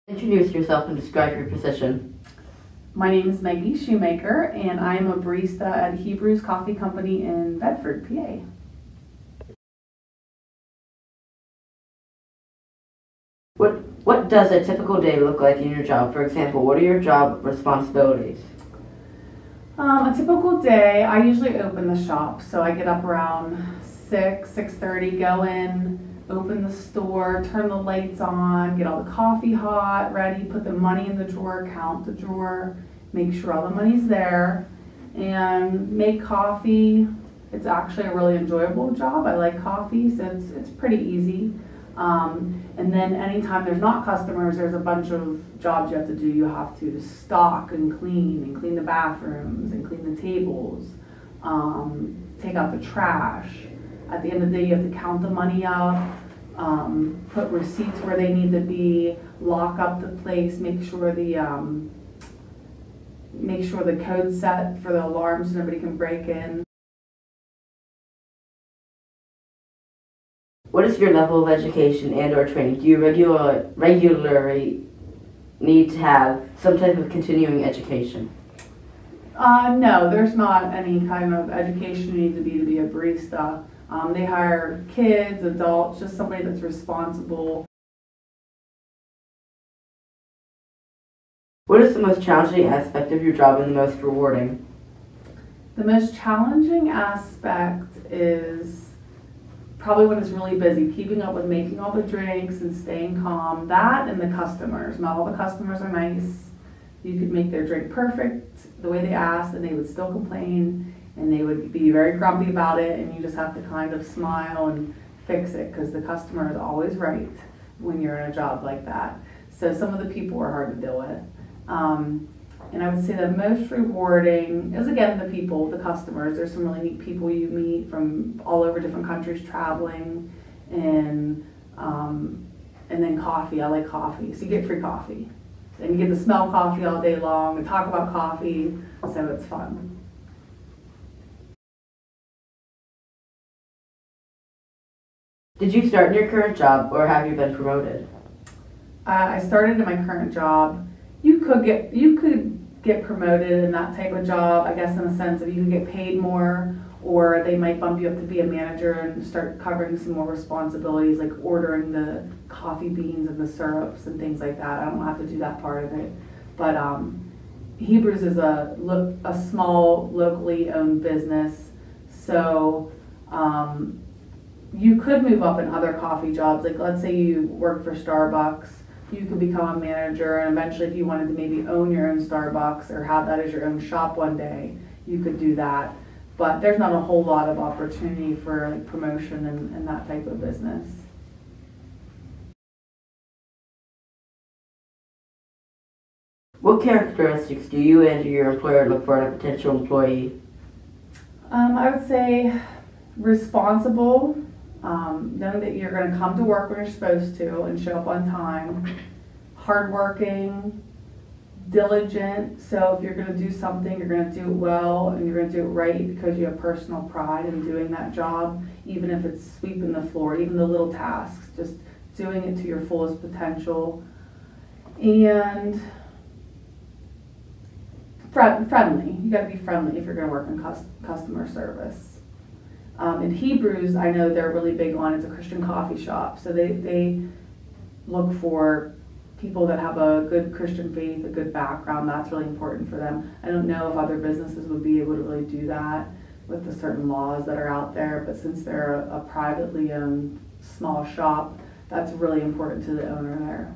Introduce yourself and describe your position. My name is Meggie Shomaker, and I am a barista at Hebrews Coffee Company in Bedford, PA. What does a typical day look like in your job? For example, what are your job responsibilities? A typical day, I usually open the shop, so I get up around 6:30, go in, open the store, turn the lights on, get all the coffee hot, ready, put the money in the drawer, count the drawer, make sure all the money's there, and make coffee. It's actually a really enjoyable job. I like coffee, so it's pretty easy. And then anytime there's not customers, there's a bunch of jobs you have to do. You have to stock and clean the bathrooms and clean the tables, take out the trash. At the end of the day, you have to count the money out, put receipts where they need to be, lock up the place, make sure the code's set for the alarm so nobody can break in. What is your level of education and/or training? Do you regularly need to have some type of continuing education? No, there's not any kind of education you need to be a barista. They hire kids, adults, just somebody that's responsible. What is the most challenging aspect of your job and the most rewarding? The most challenging aspect is probably when it's really busy, keeping up with making all the drinks and staying calm. That and the customers. Not all the customers are nice. You could make their drink perfect the way they asked and they would still complain and they would be very grumpy about it, and you just have to kind of smile and fix it because the customer is always right when you're in a job like that. So some of the people are hard to deal with. And I would say the most rewarding is, again, the people, the customers. There's some really neat people you meet from all over different countries traveling, and then coffee. I like coffee, so you get free coffee. And you get to smell coffee all day long and talk about coffee, so it's fun. Did you start in your current job or have you been promoted? I started in my current job. You could get promoted in that type of job, I guess, in the sense of you can get paid more, or they might bump you up to be a manager and start covering some more responsibilities like ordering the coffee beans and the syrups and things like that. I don't have to do that part of it. But Hebrews is a small, locally owned business, so you could move up in other coffee jobs. Like, let's say you work for Starbucks, you could become a manager, and eventually if you wanted to maybe own your own Starbucks or have that as your own shop one day, you could do that. But there's not a whole lot of opportunity for like promotion in that type of business. What characteristics do you and your employer look for in a potential employee? I would say responsible, knowing that you're going to come to work when you're supposed to and show up on time, hardworking, diligent. So if you're going to do something, you're going to do it well and you're going to do it right because you have personal pride in doing that job, even if it's sweeping the floor, even the little tasks, just doing it to your fullest potential. And friendly. You got to be friendly if you're going to work in customer service. In Hebrews, I know they're really big on, it's a Christian coffee shop, so they look for people that have a good Christian faith, a good background. That's really important for them. I don't know if other businesses would be able to really do that with the certain laws that are out there, but since they're a privately owned small shop, that's really important to the owner there.